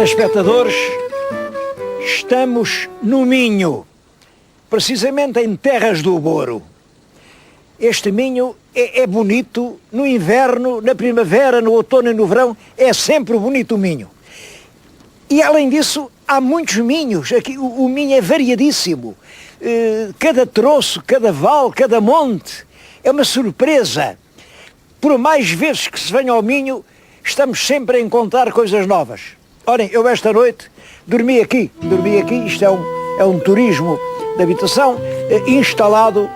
telespectadores, estamos no Minho, precisamente em Terras do Boro. Este Minho é bonito no inverno, na primavera, no outono e no verão, é sempre bonito o Minho. E além disso, há muitos minhos, aqui o Minho é variadíssimo. Cada troço, cada vale, cada monte é uma surpresa. Por mais vezes que se venha ao Minho, estamos sempre a encontrar coisas novas. Olhem, eu esta noite dormi aqui, isto é um turismo de habitação, instalado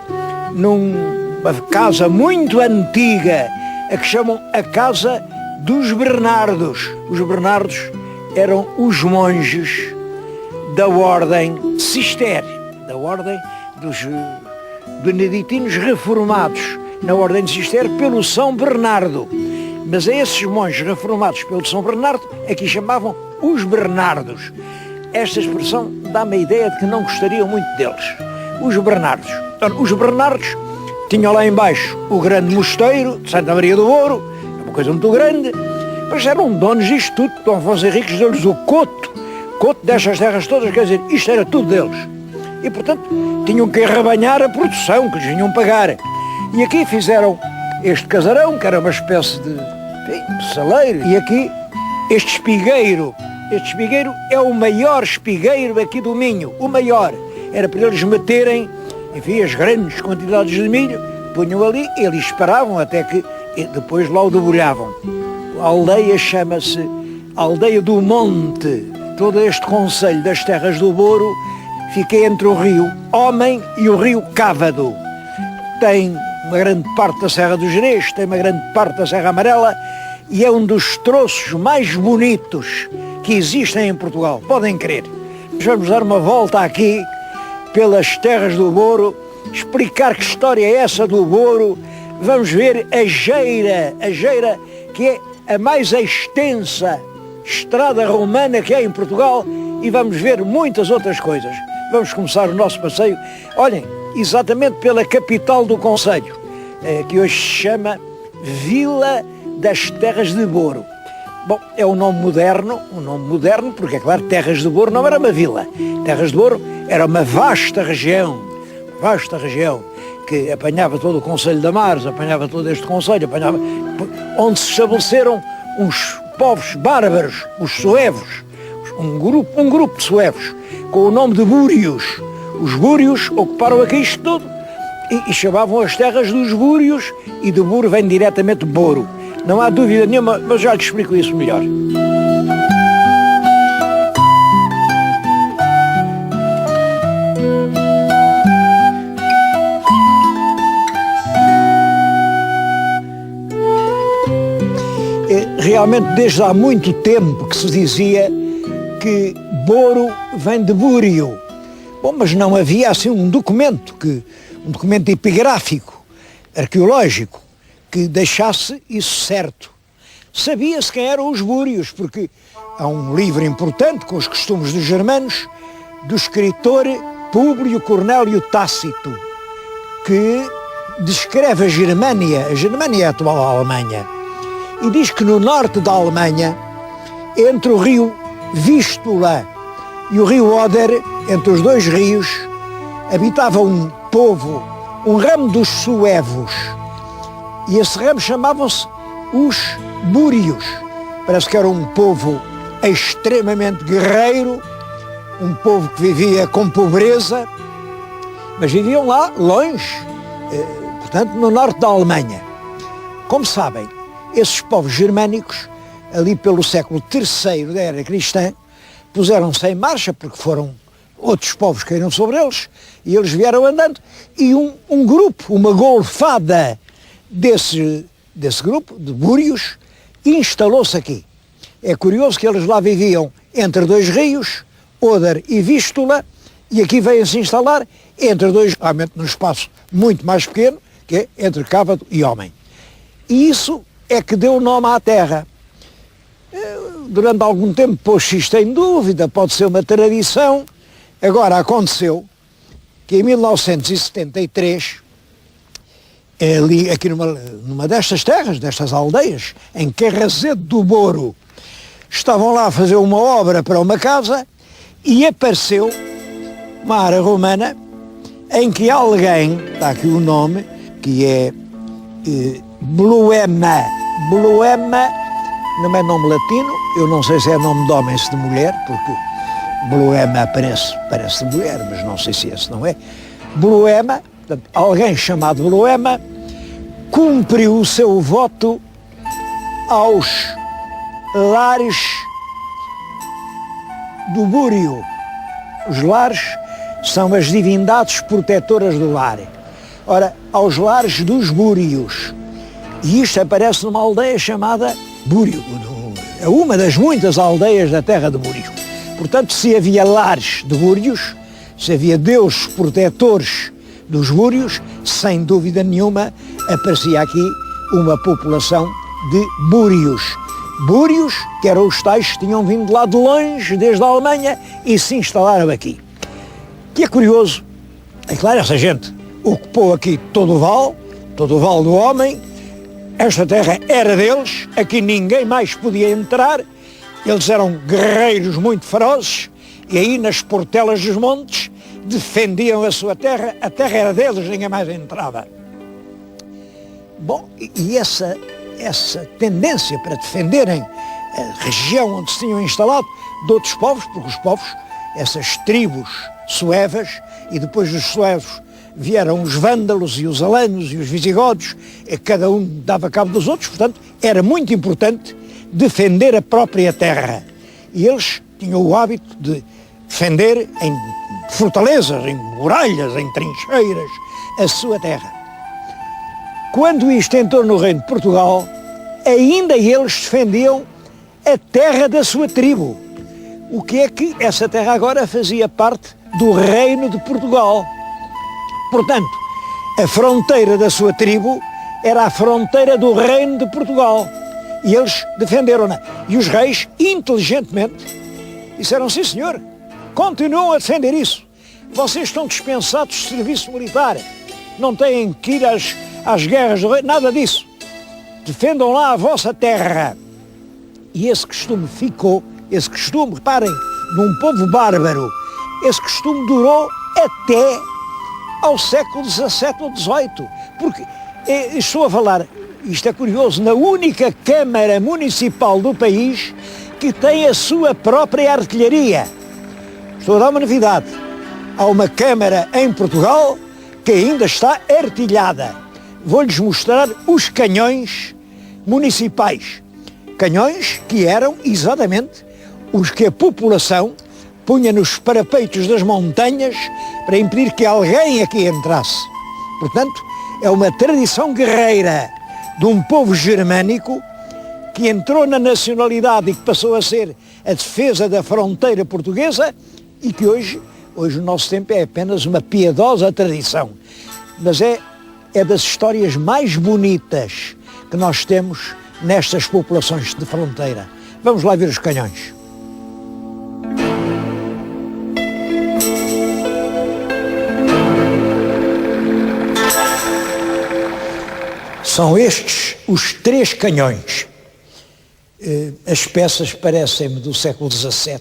numa casa muito antiga, a que chamam a Casa dos Bernardos. Os Bernardos eram os monges da Ordem Cister, da Ordem dos Beneditinos Reformados, na Ordem de Cister pelo São Bernardo. Mas a esses monges reformados pelo São Bernardo, aqui chamavam os Bernardos. Esta expressão dá-me a ideia de que não gostariam muito deles. Os Bernardos. Os Bernardos tinham lá embaixo o grande mosteiro de Santa Maria do Ouro, uma coisa muito grande, mas eram donos disto tudo. Dom Afonso Henriques deu-lhes o coto destas terras todas, quer dizer, isto era tudo deles. E, portanto, tinham que arrebanhar a produção que lhes vinham pagar. E aqui fizeram este casarão, que era uma espécie de saleiro, e aqui este espigueiro. Este espigueiro é o maior espigueiro aqui do Minho, o maior. Era para eles meterem, enfim, as grandes quantidades de milho, punham ali, eles esperavam até que depois lá o debulhavam. A aldeia chama-se Aldeia do Monte. Todo este concelho das Terras do Boro fica entre o rio Homem e o rio Cávado. Tem uma grande parte da Serra do Gerês, tem uma grande parte da Serra Amarela e é um dos troços mais bonitos que existem em Portugal, podem crer. Vamos dar uma volta aqui pelas Terras do Boro, explicar que história é essa do Boro. Vamos ver a Geira que é a mais extensa estrada romana que há em Portugal, e vamos ver muitas outras coisas. Vamos começar o nosso passeio, olhem, exatamente pela capital do concelho, que hoje se chama Vila das Terras de Boro. Bom, é um nome moderno porque, é claro, Terras de Boro não era uma vila. Terras de Boro era uma vasta região que apanhava todo o concelho da Mares, apanhava todo este concelho, onde se estabeleceram uns povos bárbaros, os suevos, um grupo de suevos, com o nome de búrios. Os búrios ocuparam aqui isto tudo e chamavam as terras dos búrios, e do Buro vem diretamente Boro. Não há dúvida nenhuma, mas já lhe explico isso melhor. Realmente, desde há muito tempo que se dizia que Boro vem de Búrio. Bom, mas não havia assim um documento epigráfico, arqueológico, que deixasse isso certo. Sabia-se quem eram os búrios, porque há um livro importante com os costumes dos germanos, do escritor Públio Cornélio Tácito, que descreve a Germânia é a atual Alemanha, e diz que no norte da Alemanha, entre o rio Vístula e o rio Oder, entre os dois rios, habitava um povo, um ramo dos suevos, e esse ramo chamavam-se os búrios. Parece que era um povo extremamente guerreiro, um povo que vivia com pobreza, mas viviam lá longe, portanto no norte da Alemanha. Como sabem, esses povos germânicos, ali pelo século III da era cristã, puseram-se em marcha, porque foram outros povos que caíram sobre eles, e eles vieram andando, e um grupo, uma golfada desse grupo, de búrios, instalou-se aqui. É curioso que eles lá viviam entre dois rios, Oder e Vístula, e aqui veio-se instalar entre dois, realmente num espaço muito mais pequeno, que é entre Cávado e Homem. E isso é que deu nome à terra. Durante algum tempo pôs-se isto em dúvida, pode ser uma tradição. Agora aconteceu que em 1973, ali, aqui numa destas terras, destas aldeias, em Carrazedo do Boro, estavam lá a fazer uma obra para uma casa e apareceu uma área romana em que alguém, está aqui o nome, que é Bluema. Bluema não é nome latino, eu não sei se é nome de homem ou de mulher, porque Bluema parece de mulher, mas não sei se esse não é. Bluema, portanto, alguém chamado Bluema, cumpriu o seu voto aos lares do Búrio. Os lares são as divindades protetoras do lar. Ora, aos lares dos Búrios. E isto aparece numa aldeia chamada Búrio. É uma das muitas aldeias da terra de Búrio. Portanto, se havia lares de Búrios, se havia deuses protetores dos Búrios, sem dúvida nenhuma, aparecia aqui uma população de Búrios. Búrios, que eram os tais que tinham vindo lá de longe, desde a Alemanha, e se instalaram aqui. O que é curioso, é claro, essa gente ocupou aqui todo o Vale do Homem, esta terra era deles, aqui ninguém mais podia entrar, eles eram guerreiros muito ferozes, e aí nas portelas dos montes defendiam a sua terra, a terra era deles, ninguém mais entrava. Bom, e essa tendência para defenderem a região onde se tinham instalado de outros povos, porque os povos, essas tribos suevas, e depois dos suevos vieram os vândalos e os alanos e os visigodos, e cada um dava cabo dos outros, portanto era muito importante defender a própria terra. E eles tinham o hábito de defender em fortalezas, em muralhas, em trincheiras, a sua terra. Quando isto entrou no reino de Portugal, ainda eles defendiam a terra da sua tribo. O que é que essa terra agora fazia parte do reino de Portugal. Portanto, a fronteira da sua tribo era a fronteira do reino de Portugal. E eles defenderam-na. E os reis, inteligentemente, disseram, sim senhor, continuam a defender isso. Vocês estão dispensados de serviço militar. Não têm que ir às guerras do rei, nada disso. Defendam lá a vossa terra. E esse costume ficou, reparem, num povo bárbaro, esse costume durou até ao século XVII ou XVIII. Porque, estou a falar, isto é curioso, na única Câmara Municipal do país que tem a sua própria artilharia. Estou a dar uma novidade. Há uma Câmara em Portugal que ainda está artilhada. Vou-lhes mostrar os canhões municipais. Canhões que eram exatamente os que a população punha nos parapeitos das montanhas para impedir que alguém aqui entrasse. Portanto, é uma tradição guerreira de um povo germânico que entrou na nacionalidade e que passou a ser a defesa da fronteira portuguesa e que hoje o nosso tempo é apenas uma piedosa tradição. Mas é das histórias mais bonitas que nós temos nestas populações de fronteira. Vamos lá ver os canhões. São estes os 3 canhões. As peças parecem-me do século XVII,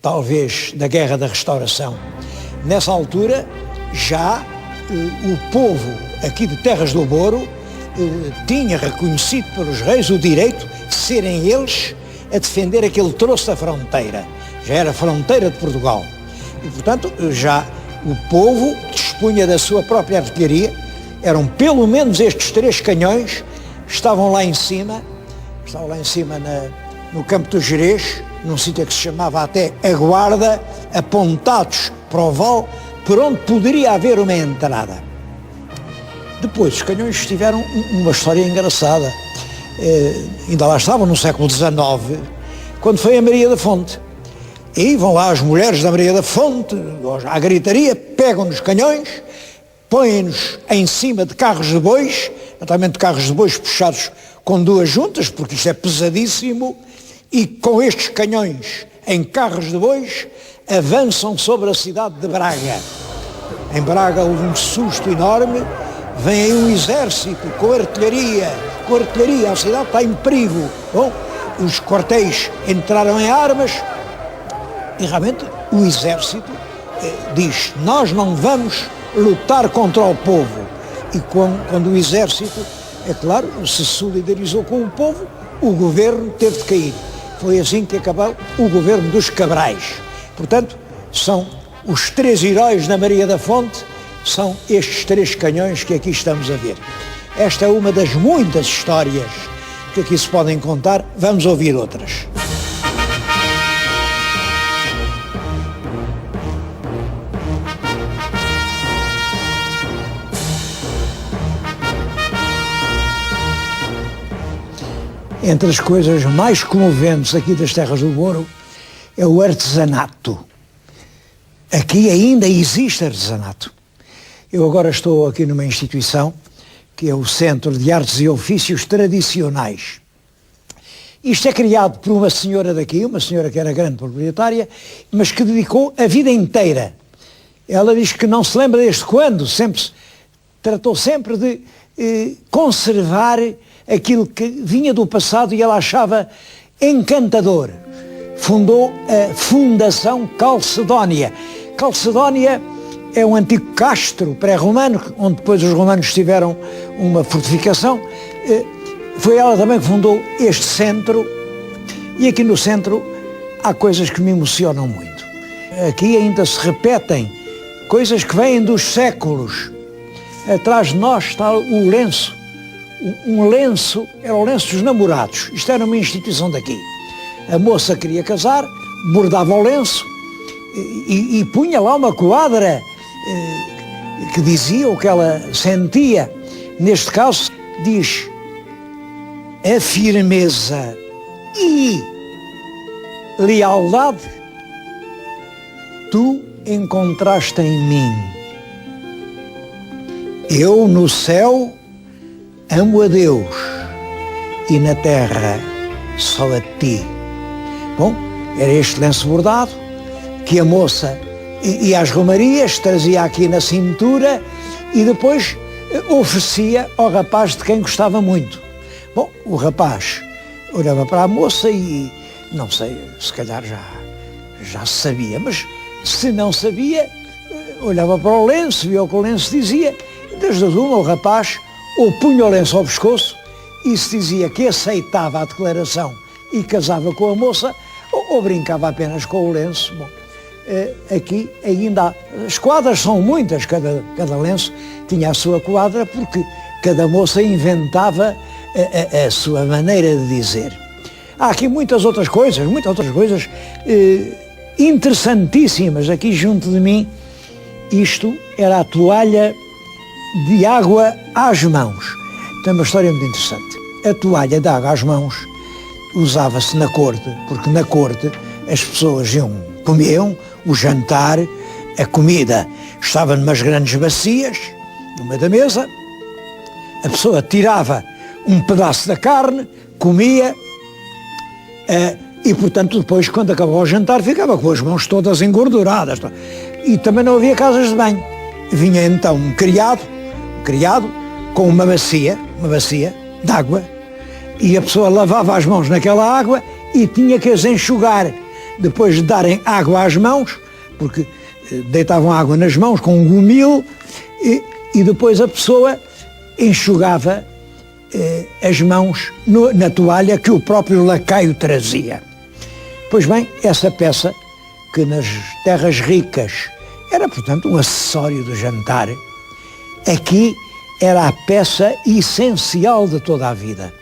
talvez da Guerra da Restauração. Nessa altura, já o povo aqui de Terras do Boro tinha reconhecido pelos reis o direito de serem eles a defender aquele troço da fronteira. Já era a fronteira de Portugal. E, portanto, já o povo dispunha da sua própria artilharia. Eram pelo menos estes 3 canhões, estavam lá em cima no campo do Gerês, num sítio que se chamava até a Guarda, apontados para o vale, por onde poderia haver uma entrada. Depois, os canhões tiveram uma história engraçada. Ainda lá estavam no século XIX, quando foi a Maria da Fonte. E vão lá as mulheres da Maria da Fonte, à gritaria, pegam nos canhões, põem-nos em cima de carros de bois, naturalmente carros de bois puxados com 2 juntas, porque isto é pesadíssimo, e com estes canhões em carros de bois avançam sobre a cidade de Braga. Em Braga houve um susto enorme, vem aí um exército com artilharia, a cidade está em perigo. Bom, os quartéis entraram em armas e realmente o exército diz: nós não vamos lutar contra o povo. E quando o exército, é claro, se solidarizou com o povo, o governo teve de cair. Foi assim que acabou o governo dos Cabrais. Portanto, são os 3 heróis da Maria da Fonte, são estes 3 canhões que aqui estamos a ver. Esta é uma das muitas histórias que aqui se podem contar. Vamos ouvir outras. Entre as coisas mais comoventes aqui das terras do Douro é o artesanato. Aqui ainda existe artesanato. Eu agora estou aqui numa instituição que é o Centro de Artes e Ofícios Tradicionais. Isto é criado por uma senhora daqui, uma senhora que era grande proprietária, mas que dedicou a vida inteira. Ela diz que não se lembra desde quando, tratou sempre de conservar aquilo que vinha do passado e ela achava encantador. Fundou a Fundação Calcedónia. Calcedónia é um antigo castro pré-romano, onde depois os romanos tiveram uma fortificação. Foi ela também que fundou este centro, e aqui no centro há coisas que me emocionam muito. Aqui ainda se repetem coisas que vêm dos séculos. Atrás de nós está o lenço. Um lenço, era o lenço dos namorados. Isto era uma instituição daqui. A moça queria casar, bordava o lenço e punha lá uma quadra que dizia o que ela sentia. Neste caso, diz: a firmeza e lealdade tu encontraste em mim. Eu no céu amo a Deus e na terra só a ti. Bom, era este lenço bordado que a moça ia às romarias, trazia aqui na cintura e depois oferecia ao rapaz de quem gostava muito. Bom, o rapaz olhava para a moça e, não sei, se calhar já sabia, mas se não sabia, olhava para o lenço, via o que o lenço dizia, e das duas uma, o rapaz ou punha o lenço ao pescoço e se dizia que aceitava a declaração e casava com a moça, ou brincava apenas com o lenço. Bom, aqui ainda há, as quadras são muitas, cada lenço tinha a sua quadra, porque cada moça inventava a sua maneira de dizer. Há aqui muitas outras coisas interessantíssimas aqui junto de mim. Isto era a toalha de água às mãos. Tem uma história muito interessante. A toalha de água às mãos usava-se na corte, porque na corte as pessoas comiam o jantar, a comida estava numas grandes bacias, no meio da mesa, a pessoa tirava um pedaço da carne, comia, e portanto depois, quando acabou o jantar, ficava com as mãos todas engorduradas. E também não havia casas de banho. Vinha então um criado com uma bacia de água, e a pessoa lavava as mãos naquela água e tinha que as enxugar. Depois de darem água às mãos, porque deitavam água nas mãos com um gomil, e depois a pessoa enxugava as mãos na toalha que o próprio lacaio trazia. Pois bem, essa peça, que nas terras ricas era, portanto, um acessório do jantar, aqui era a peça essencial de toda a vida.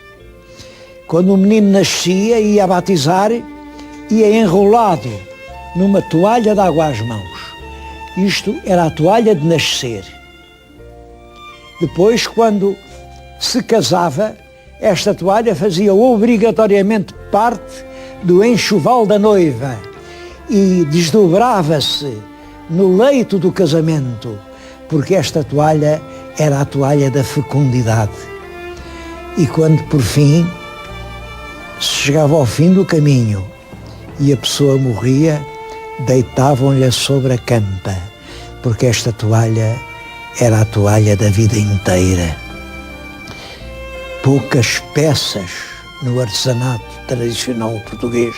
Quando o menino nascia e ia batizar, ia enrolado numa toalha de água às mãos. Isto era a toalha de nascer. Depois, quando se casava, esta toalha fazia obrigatoriamente parte do enxoval da noiva e desdobrava-se no leito do casamento, porque esta toalha era a toalha da fecundidade. E quando, por fim, se chegava ao fim do caminho e a pessoa morria, deitavam-lhe sobre a campa, porque esta toalha era a toalha da vida inteira. Poucas peças no artesanato tradicional português,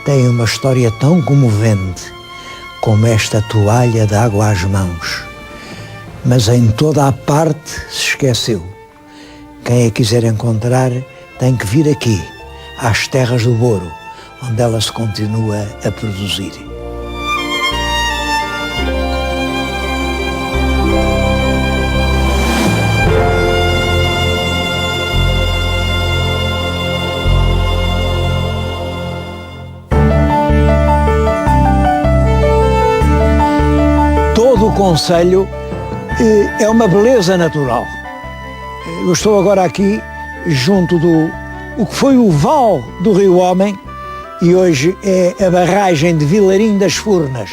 tem uma história tão comovente como esta toalha de água às mãos. Mas em toda a parte se esqueceu. Quem a quiser encontrar tem que vir aqui, às terras do Boro, onde ela se continua a produzir. Todo o concelho é uma beleza natural. Eu estou agora aqui junto o que foi o val do Rio Homem e hoje é a barragem de Vilarim das Furnas.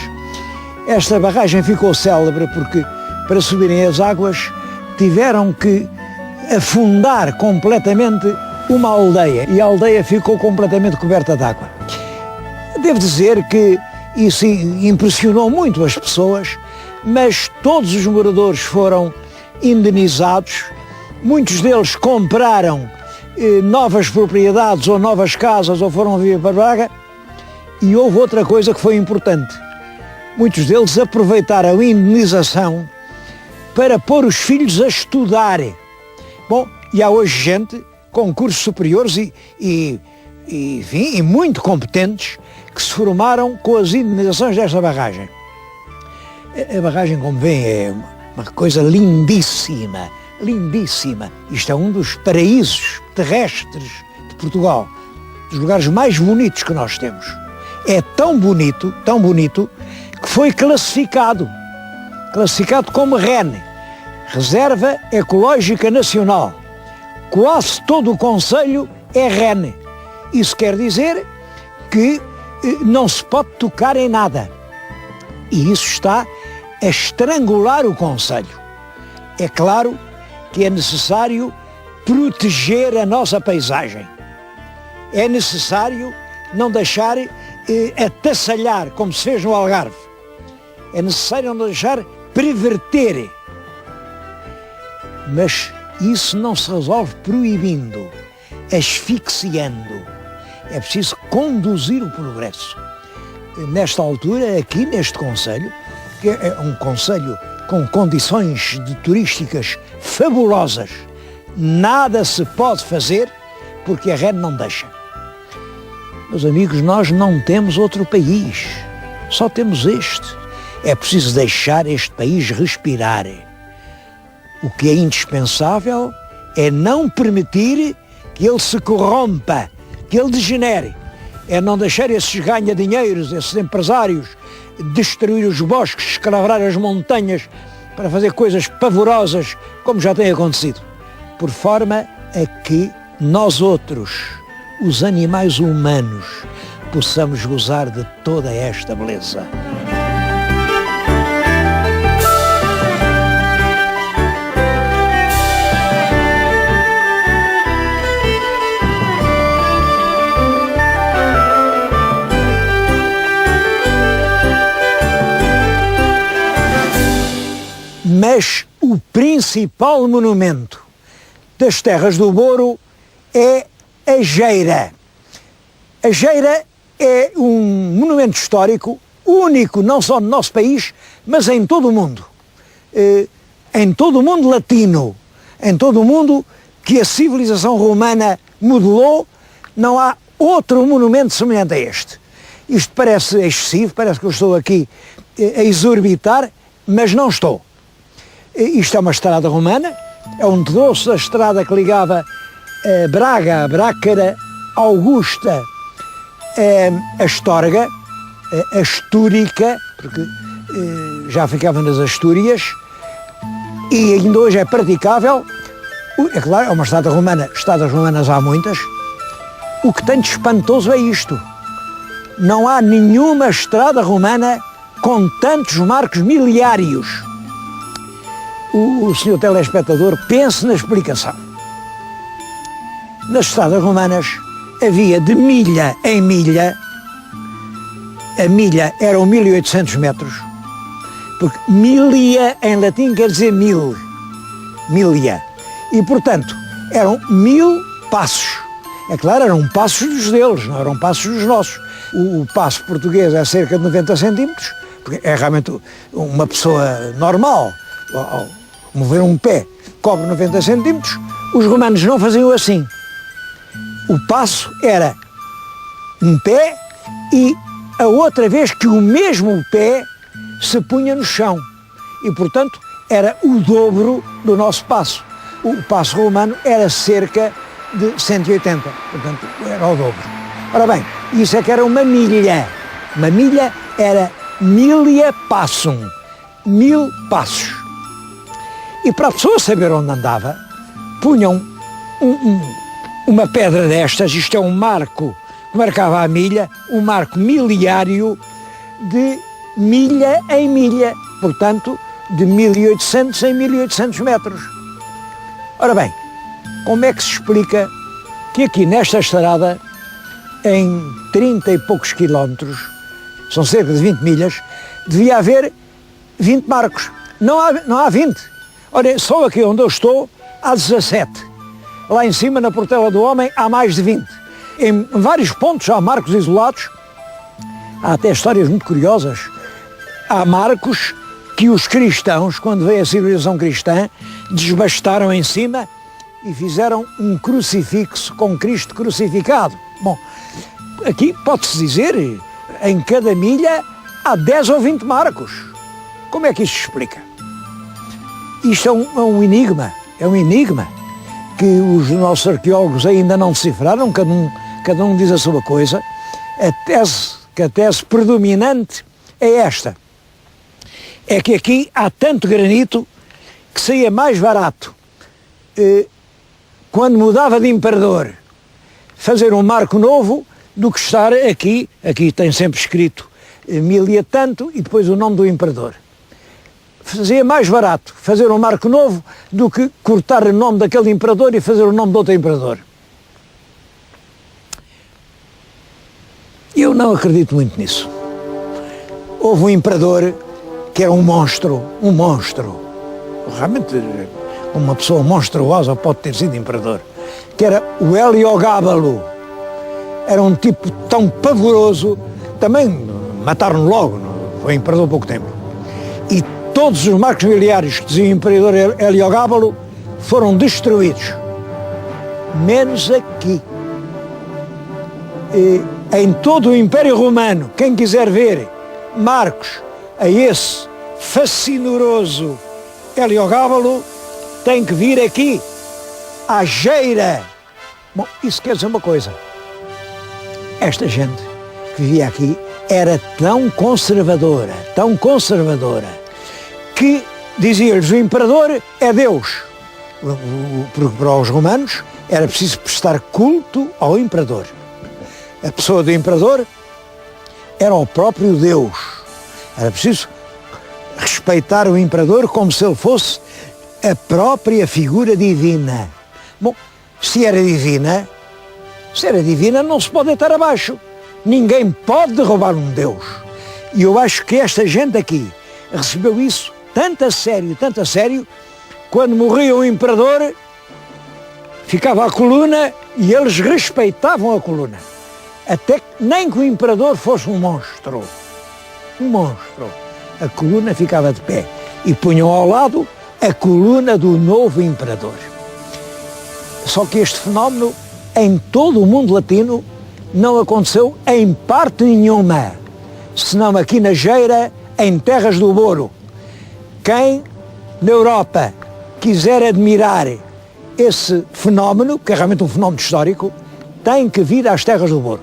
Esta barragem ficou célebre porque, para subirem as águas, tiveram que afundar completamente uma aldeia e a aldeia ficou completamente coberta de água. Devo dizer que isso impressionou muito as pessoas, mas todos os moradores foram indenizados, muitos deles compraram novas propriedades ou novas casas ou foram viver para Braga, e houve outra coisa que foi importante. Muitos deles aproveitaram a indenização para pôr os filhos a estudar. Bom, e há hoje gente com cursos superiores e muito competentes que se formaram com as indenizações desta barragem. A barragem, como veem, é uma coisa lindíssima, lindíssima. Isto é um dos paraísos terrestres de Portugal, dos lugares mais bonitos que nós temos. É tão bonito, que foi classificado como REN, Reserva Ecológica Nacional. Quase todo o concelho é REN. Isso quer dizer que não se pode tocar em nada. E isso está a estrangular o concelho. É claro que é necessário proteger a nossa paisagem. É necessário não deixar atassalhar, como se fez no Algarve. É necessário não deixar perverter. Mas isso não se resolve proibindo, asfixiando. É preciso conduzir o progresso. Nesta altura, aqui neste concelho, que é um concelho com condições turísticas fabulosas, nada se pode fazer porque a REN não deixa. Meus amigos, nós não temos outro país, só temos este. É preciso deixar este país respirar. O que é indispensável é não permitir que ele se corrompa, que ele degenere. É não deixar esses ganha-dinheiros, esses empresários, destruir os bosques, escravrar as montanhas para fazer coisas pavorosas, como já tem acontecido. Por forma a que nós outros, os animais humanos, possamos gozar de toda esta beleza. Mas o principal monumento das terras do Boro é a Geira. A Geira é um monumento histórico único, não só no nosso país, mas em todo o mundo. Em todo o mundo latino, em todo o mundo que a civilização romana modelou, não há outro monumento semelhante a este. Isto parece excessivo, parece que eu estou aqui a exorbitar, mas não estou. Isto é uma estrada romana, é um troço da estrada que ligava Braga, Brácara, Augusta, a Astorga, a Astúrica, porque já ficava nas Astúrias, e ainda hoje é praticável. É claro, é uma estrada romana, estradas romanas há muitas. O que tem de espantoso é isto: não há nenhuma estrada romana com tantos marcos miliários. O senhor telespectador pense na explicação. Nas estradas romanas havia de milha em milha, a milha eram 1800 metros, porque milia em latim quer dizer mil, milia, e portanto eram 1000 passos, É claro, eram passos dos deles, não eram passos dos nossos. O passo português é cerca de 90 centímetros, porque é realmente uma pessoa normal, ao mover um pé, cobre 90 centímetros. Os romanos não faziam assim. O passo era um pé e a outra vez que o mesmo pé se punha no chão. E, portanto, era o dobro do nosso passo. O passo romano era cerca de 180, portanto, era o dobro. Ora bem, isso é que era uma milha. Uma milha era milia passum, 1000 passos. E para a pessoa saber onde andava, punham uma pedra destas, isto é um marco que marcava a milha, um marco miliário de milha em milha, portanto, de 1800 em 1800 metros. Ora bem, como é que se explica que aqui nesta estrada, em 30 e poucos quilómetros, são cerca de 20 milhas, devia haver 20 marcos. Não há 20. Olha, só aqui onde eu estou há 17. Lá em cima, na Portela do Homem, há mais de 20. Em vários pontos há marcos isolados. Há até histórias muito curiosas. Há marcos que os cristãos, quando veio a civilização cristã, desbastaram em cima e fizeram um crucifixo com Cristo crucificado. Bom, aqui pode-se dizer, em cada milha há 10 ou 20 marcos. Como é que isto se explica? Isto é um enigma, que os nossos arqueólogos ainda não decifraram, cada um diz a sua coisa. A tese predominante é esta. É que aqui há tanto granito que saía mais barato, quando mudava de imperador, fazer um marco novo do que estar aqui tem sempre escrito milia tanto e depois o nome do imperador. Fazia mais barato fazer um marco novo do que cortar o nome daquele imperador e fazer o nome de outro imperador. Eu não acredito muito nisso. Houve um imperador que era um monstro. Realmente, uma pessoa monstruosa pode ter sido imperador. Que era o Heliogábalo. Era um tipo tão pavoroso, também mataram logo, foi imperador há pouco tempo. E todos os marcos miliares que diziam imperador Heliogábalo foram destruídos. Menos aqui. Em todo o Império Romano, quem quiser ver marcos a esse fascinoroso Heliogábalo, tem que vir aqui, à Geira. Bom, isso quer dizer uma coisa. Esta gente que vivia aqui era tão conservadora, que dizia-lhes o imperador é Deus. Porque para os romanos era preciso prestar culto ao imperador. A pessoa do imperador era o próprio Deus. Era preciso respeitar o imperador como se ele fosse a própria figura divina. Bom, se era divina não se pode deitar abaixo. Ninguém pode derrubar um Deus. E eu acho que esta gente aqui recebeu isso tanto a sério, quando morria o imperador, ficava a coluna e eles respeitavam a coluna. Até que nem que o imperador fosse um monstro. A coluna ficava de pé e punham ao lado a coluna do novo imperador. Só que este fenómeno em todo o mundo latino não aconteceu em parte nenhuma, senão aqui na Geira, em Terras do Boro. Quem na Europa quiser admirar esse fenómeno, que é realmente um fenómeno histórico, tem que vir às Terras do Boro.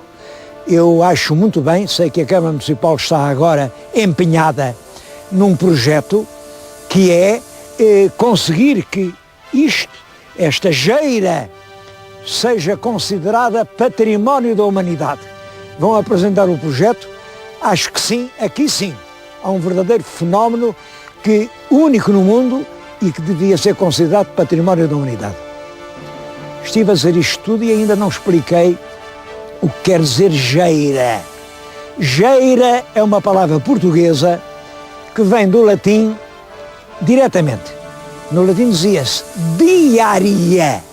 Eu acho muito bem, sei que a Câmara Municipal está agora empenhada num projeto que é conseguir que esta Geira, seja considerada património da humanidade. Vão apresentar o projeto, acho que sim, aqui sim. Há um verdadeiro fenómeno único no mundo e que devia ser considerado património da humanidade. Estive a dizer isto tudo e ainda não expliquei o que quer dizer Geira. Geira é uma palavra portuguesa que vem do latim diretamente. No latim dizia-se diaria,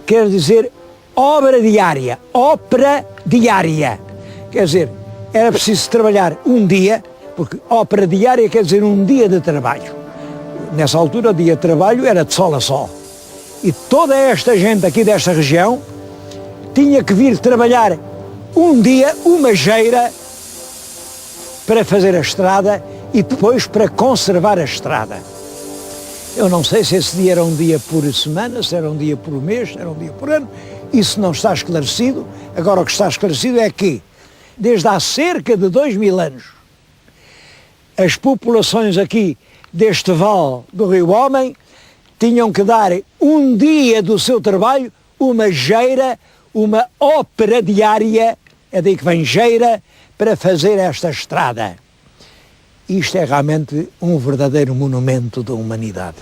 quer dizer obra diária, ópera diária. Quer dizer, era preciso trabalhar um dia, porque ópera diária quer dizer um dia de trabalho. Nessa altura o dia de trabalho era de sol a sol. E toda esta gente aqui desta região tinha que vir trabalhar um dia, uma geira, para fazer a estrada e depois para conservar a estrada. Eu não sei se esse dia era um dia por semana, se era um dia por mês, se era um dia por ano. Isso não está esclarecido. Agora o que está esclarecido é que, desde há cerca de 2000 anos, as populações aqui deste vale do Rio Homem tinham que dar um dia do seu trabalho, uma geira, uma ópera diária, é daí que vem geira, para fazer esta estrada. Isto é realmente um verdadeiro monumento da humanidade.